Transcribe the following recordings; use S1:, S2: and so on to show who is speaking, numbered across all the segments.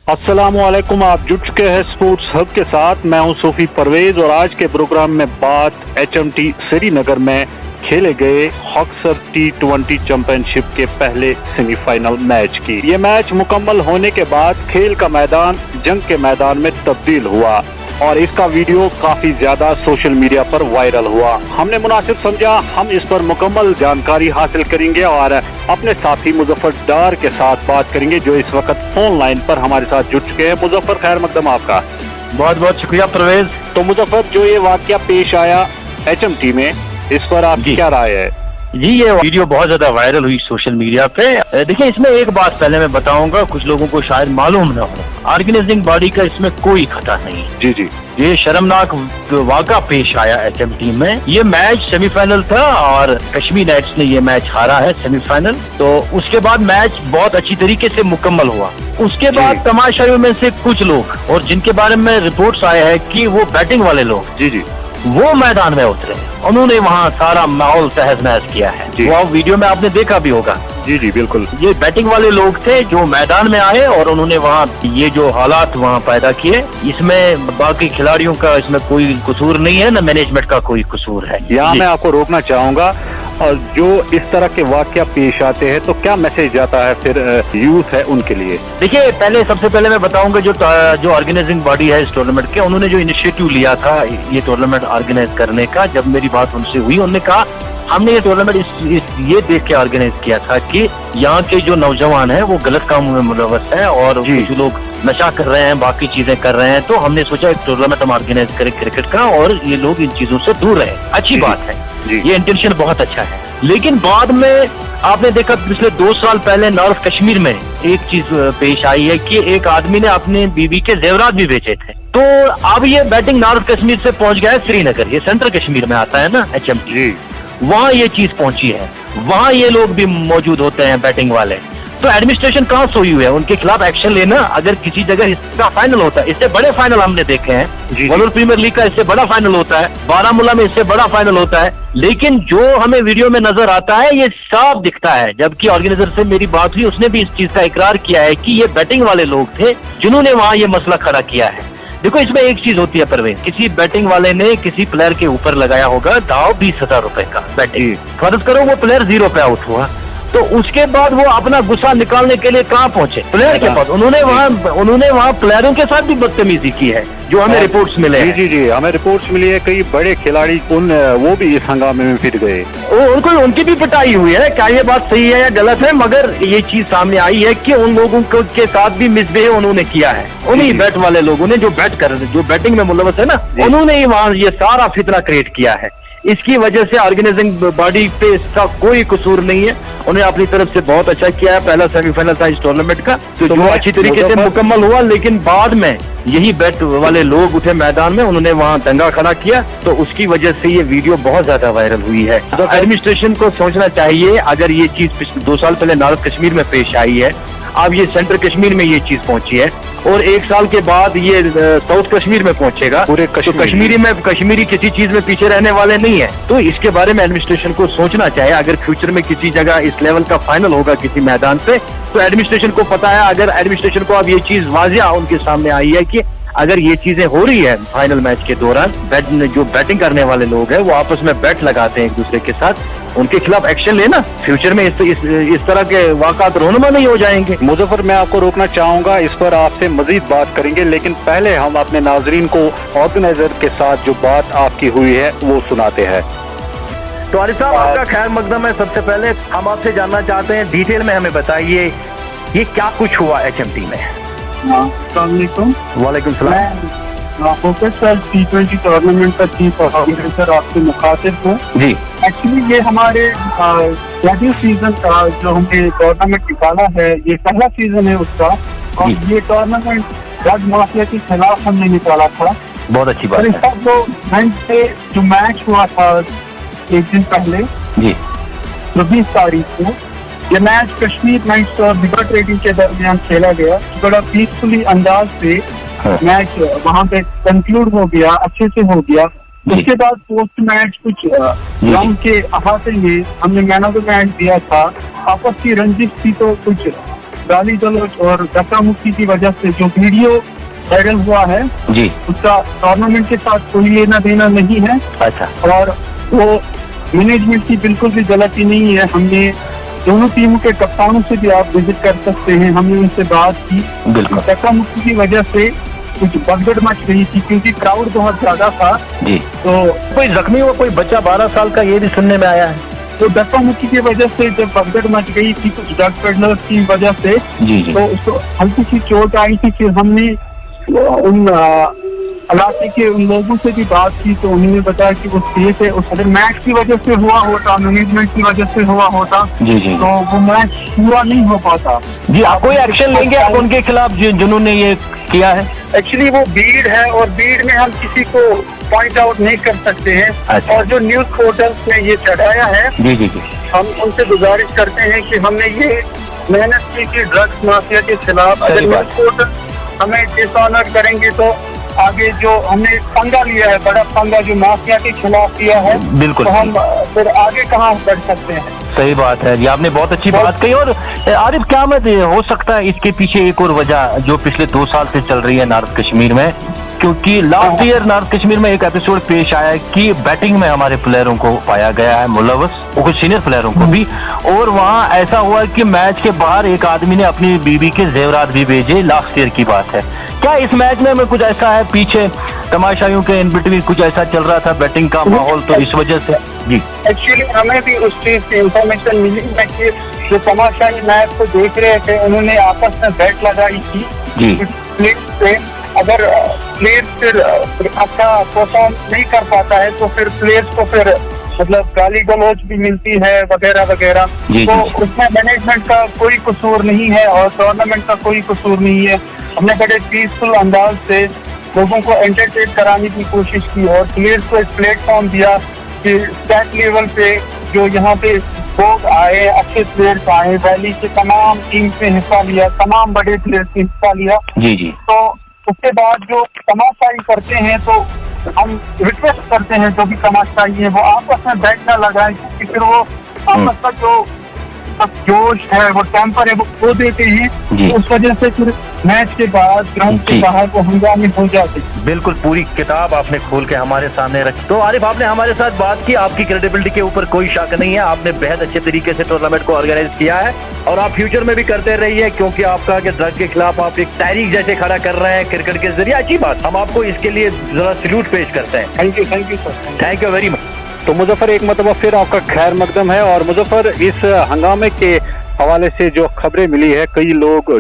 S1: अस्सलामुअलैकुम, आप जुट चुके हैं स्पोर्ट्स हब के साथ। मैं हूं सूफी परवेज और आज के प्रोग्राम में बात HMT श्रीनगर में खेले गए हॉक्सर T20 चैंपियनशिप के पहले सेमीफाइनल मैच की। ये मैच मुकम्मल होने के बाद खेल का मैदान जंग के मैदान में तब्दील हुआ और इसका वीडियो काफी ज्यादा सोशल मीडिया पर वायरल हुआ। हमने मुनासिब समझा हम इस पर मुकम्मल जानकारी हासिल करेंगे और अपने साथी मुजफ्फर डार के साथ बात करेंगे जो इस वक्त फोन लाइन पर हमारे साथ जुट चुके हैं। मुजफ्फर, खैर मकदम आपका।
S2: बहुत बहुत शुक्रिया परवेज।
S1: तो मुजफ्फर, जो ये वाकया पेश आया HMT में, इस पर आपकी क्या राय है?
S2: जी, ये वीडियो बहुत ज्यादा वायरल हुई सोशल मीडिया पे। देखिए, इसमें एक बात पहले मैं बताऊंगा, कुछ लोगों को शायद मालूम न हो, ऑर्गेनाइजिंग बॉडी का इसमें कोई खता नहीं।
S1: जी जी,
S2: ये शर्मनाक वाक़ा पेश आया HMT में। ये मैच सेमीफाइनल था और कश्मीर नाइट्स ने ये मैच हारा है सेमीफाइनल। तो उसके बाद मैच बहुत अच्छी तरीके से मुकम्मल हुआ। उसके बाद तमाशाइयों में से कुछ लोग, और जिनके बारे में रिपोर्ट्स आए हैं कि वो बैटिंग वाले लोग,
S1: जी जी,
S2: वो मैदान में उतरे, उन्होंने वहाँ सारा माहौल तहस नहस किया है। वो वीडियो में आपने देखा भी होगा।
S1: जी जी, बिल्कुल।
S2: ये बैटिंग वाले लोग थे जो मैदान में आए और उन्होंने वहाँ ये जो हालात वहाँ पैदा किए। इसमें बाकी खिलाड़ियों का इसमें कोई कसूर नहीं है, न मैनेजमेंट का कोई कसूर है।
S1: यहाँ मैं आपको रोकना चाहूंगा, और जो इस तरह के वाकया पेश आते हैं तो क्या मैसेज जाता है फिर यूथ है उनके लिए?
S2: देखिए, सबसे पहले मैं बताऊंगा जो ऑर्गेनाइजिंग बॉडी है इस टूर्नामेंट के, उन्होंने जो इनिशिएटिव लिया था ये टूर्नामेंट ऑर्गेनाइज करने का, जब मेरी बात उनसे हुई, उन्होंने कहा हमने ये टूर्नामेंट ये देख के ऑर्गेनाइज किया था कि यहाँ के जो नौजवान हैं वो गलत कामों में मुलव्वस हैं और कुछ लोग नशा कर रहे हैं, बाकी चीजें कर रहे हैं। तो हमने सोचा एक टूर्नामेंट हम ऑर्गेनाइज करें क्रिकेट का और ये लोग इन चीजों से दूर रहे। अच्छी बात है, ये इंटेंशन बहुत अच्छा है। लेकिन बाद में आपने देखा पिछले 2 साल पहले नॉर्थ कश्मीर में एक चीज पेश आई है कि एक आदमी ने अपने बीवी के जेवरात भी बेचे थे। तो अब ये बैटिंग नॉर्थ कश्मीर से पहुंच गया है श्रीनगर, ये सेंट्रल कश्मीर में आता है ना HMT, वहाँ ये चीज पहुंची है। वहाँ ये लोग भी मौजूद होते हैं बैटिंग वाले। तो एडमिनिस्ट्रेशन कहाँ सोई हुई है, उनके खिलाफ एक्शन लेना। अगर किसी जगह इसका फाइनल होता है, इससे बड़े फाइनल हमने देखे हैं, वर्ल्ड प्रीमियर लीग का इससे बड़ा फाइनल होता है, बारामूला में इससे बड़ा फाइनल होता है, लेकिन जो हमें वीडियो में नजर आता है ये साफ दिखता है। जबकि ऑर्गेनाइजर से मेरी बात हुई, उसने भी इस चीज का इकरार किया है कि ये बैटिंग वाले लोग थे जिन्होंने वहाँ ये मसला खड़ा किया है। देखो, इसमें एक चीज होती है परवेज, किसी बैटिंग वाले ने किसी प्लेयर के ऊपर लगाया होगा दाव 20,000 रुपए का बैटिंग, फर्ज करो वो प्लेयर 0 पे आउट हुआ, तो उसके बाद वो अपना गुस्सा निकालने के लिए कहाँ पहुंचे? प्लेयर के पास। उन्होंने वहाँ प्लेयरों के साथ भी बदतमीजी की है, जो हमें रिपोर्ट्स मिले हैं।
S1: जी, हमें रिपोर्ट्स मिली है, कई बड़े खिलाड़ी वो भी इस हंगामे में फिर गए।
S2: उनकी भी पिटाई हुई है। क्या ये बात सही है या गलत है? मगर ये चीज सामने आई है कि उन लोगों के साथ भी मिसबिहेव उन्होंने किया है। उन्हीं बैट वाले लोगों ने जो बैटिंग में मुलव्वस है ना, उन्होंने ही वहाँ ये सारा फितना क्रिएट किया है। इसकी वजह से ऑर्गेनाइजिंग बॉडी पे इसका कोई कसूर नहीं है। उन्हें अपनी तरफ से बहुत अच्छा किया है। पहला सेमीफाइनल था इस टूर्नामेंट का, तो जो अच्छी तरीके से मुकम्मल हुआ। लेकिन बाद में यही बैट वाले लोग उठे मैदान में, उन्होंने वहाँ दंगा खड़ा किया, तो उसकी वजह से ये वीडियो बहुत ज्यादा वायरल हुई है। तो एडमिनिस्ट्रेशन को सोचना चाहिए, अगर ये चीज पिछले 2 साल पहले नॉर्थ कश्मीर में पेश आई है, अब ये सेंट्रल कश्मीर में ये चीज पहुंची है और 1 साल के बाद ये साउथ कश्मीर में पहुंचेगा, पूरे कश्मीरी किसी चीज में पीछे रहने वाले नहीं है। तो इसके बारे में एडमिनिस्ट्रेशन को सोचना चाहिए। अगर फ्यूचर में किसी जगह इस लेवल का फाइनल होगा किसी मैदान पे, तो एडमिनिस्ट्रेशन को पता है। अगर एडमिनिस्ट्रेशन को अब ये चीज वाजिया उनके सामने आई है कि अगर ये चीजें हो रही है फाइनल मैच के दौरान, जो बैटिंग करने वाले लोग हैं वो आपस में बैट लगाते हैं एक दूसरे के साथ, उनके खिलाफ एक्शन लेना। फ्यूचर में इस तरह के वाक़ात रोनुमा नहीं हो जाएंगे।
S1: मुजफ्फर, मैं आपको रोकना चाहूंगा, इस पर आपसे मजीद बात करेंगे, लेकिन पहले हम अपने नाजरीन को ऑर्गेनाइजर के साथ जो बात आपकी हुई है वो सुनाते हैं।
S3: तो आरिफ साहब, आपका खैर मकदम है। सबसे पहले हम आपसे जानना चाहते हैं, डिटेल में हमें बताइए ये क्या कुछ हुआ HMT में।
S4: वालेकुम सलाम। फोकस सर T20 टूर्नामेंट का चीफ ऑर्गेनाइजर आपसे मुखातिब हूँ जी। एक्चुअली ये हमारे डेब्यू सीजन का जो हमने टूर्नामेंट निकाला है, ये पहला सीजन है उसका, और ये टूर्नामेंट ड्रग माफिया के खिलाफ हमने निकाला था।
S2: बहुत अच्छी बात है।
S4: जो मैच हुआ था 1 दिन पहले जी, 20 तारीख को, ये मैच कश्मीर नाइट्स और बिगा ट्रेडिंग के दरमियान खेला गया। बड़ा पीसफुली अंदाज से मैच वहाँ पे कंक्लूड हो गया, अच्छे से हो गया। उसके बाद पोस्ट मैच कुछ ग्राउंड के अहाते में हमने मैन ऑफ द मैच दिया था। आपस की रंजिश थी तो कुछ गाली गलौज और धक्का मुक्की की वजह से जो वीडियो वायरल हुआ है
S2: जी,
S4: उसका टूर्नामेंट के साथ कोई लेना देना नहीं है।
S2: अच्छा,
S4: और वो मैनेजमेंट की बिल्कुल भी गलती नहीं है। हमने दोनों टीमों के कप्तानों से भी आप विजिट कर सकते हैं, हमने उनसे बात की।
S2: बिल्कुल,
S4: धक्का मुक्की की वजह से कुछ भगदड़ मच गई थी क्योंकि क्राउड बहुत ज्यादा था।
S2: जी,
S4: तो
S2: कोई जख्मी हुआ, कोई बच्चा 12 साल का, ये भी सुनने में आया है।
S4: तो धक्का मुक्की की वजह से जब भगदड़ मच गई थी कुछ ड्रग पेडलर्स की वजह से,
S2: जी जी,
S4: तो उसको हल्की सी चोट आई थी। फिर हमने उन इलाके के उन लोगों से भी बात की तो उन्होंने बताया कि वो सेफ है। अगर मैच की वजह से हुआ होता, मैनेजमेंट की वजह से हुआ होता,
S2: जी जी,
S4: तो वो मैच पूरा नहीं हो पाता।
S2: जी, आप कोई एक्शन लेंगे आप उनके खिलाफ जिन्होंने ये किया है?
S4: एक्चुअली वो भीड़ है और भीड़ में हम किसी को पॉइंट आउट नहीं कर सकते हैं।
S2: अच्छा।
S4: और जो न्यूज पोर्टल्स ने ये चढ़ाया है,
S2: जी जी जी,
S4: हम उनसे गुजारिश करते हैं कि हमने ये मेहनत की कि ड्रग्स माफिया के खिलाफ अगर
S2: सही
S4: न्यूज
S2: बात।
S4: पोर्टल हमें डिसऑनर करेंगे तो आगे जो हमने पंगा लिया है, बड़ा पंगा जो माफिया के खिलाफ लिया है,
S2: बिल्कुल,
S4: तो हम फिर आगे कहाँ बढ़ सकते हैं।
S2: सही बात है। ये आपने बहुत अच्छी बात कही। और आरिफ, क्या मत हो सकता है इसके पीछे एक और वजह जो पिछले 2 साल से चल रही है नॉर्थ कश्मीर में, क्योंकि लास्ट ईयर नॉर्थ कश्मीर में एक एपिसोड पेश आया है कि बैटिंग में हमारे प्लेयरों को पाया गया है मुलव्वस, और कुछ सीनियर प्लेयरों को भी, और वहाँ ऐसा हुआ कि मैच के बाहर एक आदमी ने अपनी बीवी के जेवरात भी भेजे। लास्ट ईयर की बात है। क्या इस मैच में कुछ ऐसा है, पीछे तमाशाइयों के इन बिटवीन कुछ ऐसा चल रहा था बैटिंग का माहौल, तो इस वजह से? जी,
S4: एक्चुअली हमें भी उस चीज की इंफॉर्मेशन मिली है कि जो तमाशाई मैच को देख रहे थे उन्होंने आपस में बैट लगाई थी
S2: जी,
S4: प्लेयर्स पे। अगर प्लेयर फिर अच्छा परफॉर्म नहीं कर पाता है तो फिर प्लेयर्स को फिर मतलब गाली गलौज भी मिलती है वगैरह वगैरह।
S2: जी,
S4: तो
S2: जी।
S4: उसमें मैनेजमेंट का कोई कसूर नहीं है और टूर्नामेंट का कोई कसूर नहीं है। हमने बड़े पीसफुल अंदाज से लोगों को एंटरटेन कराने की कोशिश की और प्लेयर्स को एक प्लेटफॉर्म दिया कि स्टेट लेवल पे जो यहाँ पे लोग आए, अच्छे प्लेयर्स आए, वैली के तमाम टीम में हिस्सा लिया, तमाम बड़े प्लेयर्स ने हिस्सा लिया।
S2: जी जी,
S4: तो उसके बाद जो तमाशाई करते हैं तो हम रिक्वेस्ट करते हैं जो भी तमाशाई है वो आपस में बैठ न लगाएं, क्योंकि फिर वो आपस का जो जोश है वो टेम्पर है वो खो देते हैं।
S2: जी।
S4: उस वजह से फिर मैच के बाद ग्राउंड
S2: जी।
S4: के बाहर वो हंगामे हो जाते हैं।
S2: बिल्कुल, पूरी किताब आपने खोल के हमारे सामने रखी। तो आरिफ, आपने हमारे साथ बात की, आपकी क्रेडिबिलिटी के ऊपर कोई शक नहीं है। आपने बेहद अच्छे तरीके से टूर्नामेंट को ऑर्गेनाइज किया है और आप फ्यूचर में भी करते रहिए, क्योंकि आपका कि ड्रग के खिलाफ आप एक तहरीक जैसे खड़ा कर रहे हैं क्रिकेट के जरिए। अच्छी बात, हम आपको इसके लिए जरा सैल्यूट पेश करते हैं।
S4: Thank you sir.
S2: Thank you very much.
S1: तो मुजफ्फर, एक मरतबा फिर आपका खैर मकदम है। और मुजफ्फर, इस हंगामे के हवाले से जो खबरें मिली है, कई लोग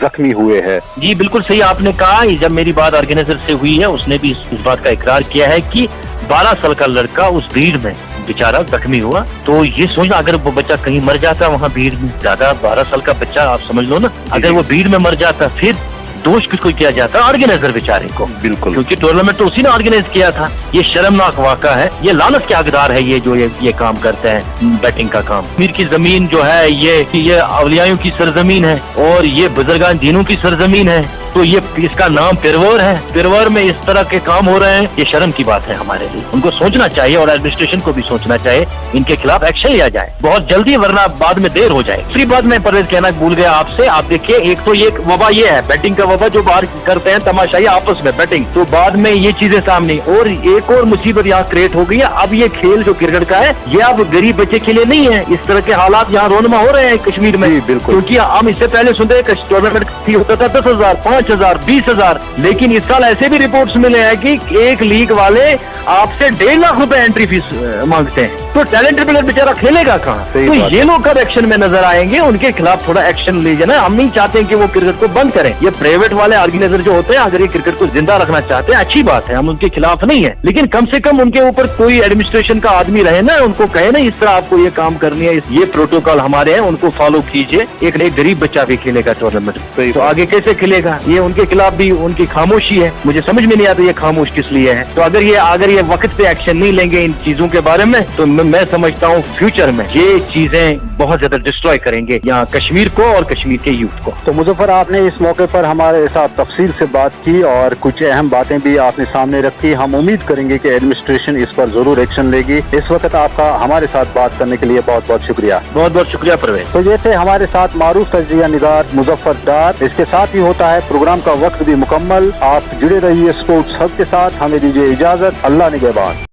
S1: जख्मी हुए हैं।
S2: जी बिल्कुल सही आपने कहा। जब मेरी बात ऑर्गेनाइजर से हुई है, उसने भी इस बात का इकरार किया है कि 12 साल का लड़का उस भीड़ में बेचारा जख्मी हुआ। तो ये सोचना, अगर वो बच्चा कहीं मर जाता वहाँ भीड़ में, ज्यादा 12 साल का बच्चा, आप समझ लो ना, अगर वो भीड़ में मर जाता फिर दोष किसको किया जाता? ऑर्गेनाइजर बेचारे को।
S1: बिल्कुल,
S2: क्योंकि टूर्नामेंट तो उसी ने ऑर्गेनाइज किया था। ये शर्मनाक वाक़ा है। ये लानत के हकदार है ये जो ये काम करते हैं बैटिंग का काम। कश्मीर की जमीन जो है ये अवलियाओं की सरजमीन है और ये बुजुर्गान दीनों की सरजमीन है। तो ये इसका नाम पिरवर है। पिरवर में इस तरह के काम हो रहे हैं, ये शर्म की बात है हमारे लिए। उनको सोचना चाहिए और एडमिनिस्ट्रेशन को भी सोचना चाहिए, इनके खिलाफ एक्शन लिया जाए बहुत जल्दी, वरना बाद में देर हो जाए। दूसरी बात मैं परवेज कहना भूल गया आपसे। आप देखिए, एक तो ये वबा ये है बैटिंग का वबा जो बाहर करते हैं तमाशाई आपस में बैटिंग, तो बाद में ये चीजें सामने। और एक और मुसीबत यहाँ क्रिएट हो गई है। अब ये खेल जो क्रिकेट का है ये अब गरीब बच्चे के लिए नहीं है। इस तरह के हालात यहाँ रोनमा हो रहे हैं कश्मीर में।
S1: बिल्कुल,
S2: क्योंकि हम इससे पहले सुनते हैं टूर्नामेंट होता था 10,000, 5,000, 20,000, लेकिन इस साल ऐसे भी रिपोर्ट्स मिले हैं कि एक लीग वाले आपसे 1.5 लाख रुपए एंट्री फीस मांगते हैं। तो टैलेंटेड प्लेयर बेचारा खेलेगा कहाँ? तो ये लोग कब एक्शन में नजर आएंगे? उनके खिलाफ थोड़ा एक्शन लीजिए ना। हम नहीं चाहते कि वो क्रिकेट को बंद करें। ये प्राइवेट वाले ऑर्गेनाइजर जो होते हैं, अगर ये क्रिकेट को जिंदा रखना चाहते हैं, अच्छी बात है, हम उनके खिलाफ नहीं है, लेकिन कम से कम उनके ऊपर कोई एडमिनिस्ट्रेशन का आदमी रहे ना, उनको कहे ना इस तरह आपको ये काम करनी है, ये प्रोटोकॉल हमारे हैं, उनको फॉलो कीजिए। एक गरीब बच्चा भी खेलेगा टूर्नामेंट, तो आगे कैसे खेलेगा? ये उनके खिलाफ भी उनकी खामोशी है। मुझे समझ में नहीं आता ये खामोश किस लिए है। तो अगर ये वक्त पे एक्शन नहीं लेंगे इन चीजों के बारे में, तो मैं समझता हूँ फ्यूचर में ये चीजें बहुत ज्यादा डिस्ट्रॉय करेंगे यहाँ कश्मीर को और कश्मीर के यूथ को।
S1: तो मुजफ्फर, आपने इस मौके पर हमारे साथ तफसील से बात की और कुछ अहम बातें भी आपने सामने रखी। हम उम्मीद करेंगे कि एडमिनिस्ट्रेशन इस पर जरूर एक्शन लेगी। इस वक्त आपका हमारे साथ बात करने के लिए बहुत बहुत शुक्रिया।
S2: बहुत बहुत शुक्रिया परवेज।
S1: तो ये थे हमारे साथ मारूफ तजिया निगार मुजफ्फर डार। इसके साथ ही होता है प्रोग्राम का वक्त भी मुकम्मल। आप जुड़े रहिए स्पोर्ट्स हब के साथ। हमें दीजिए इजाजत। अल्लाह निगहबान।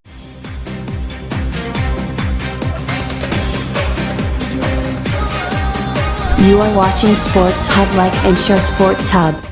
S5: You are watching Sports Hub. Like and share Sports Hub.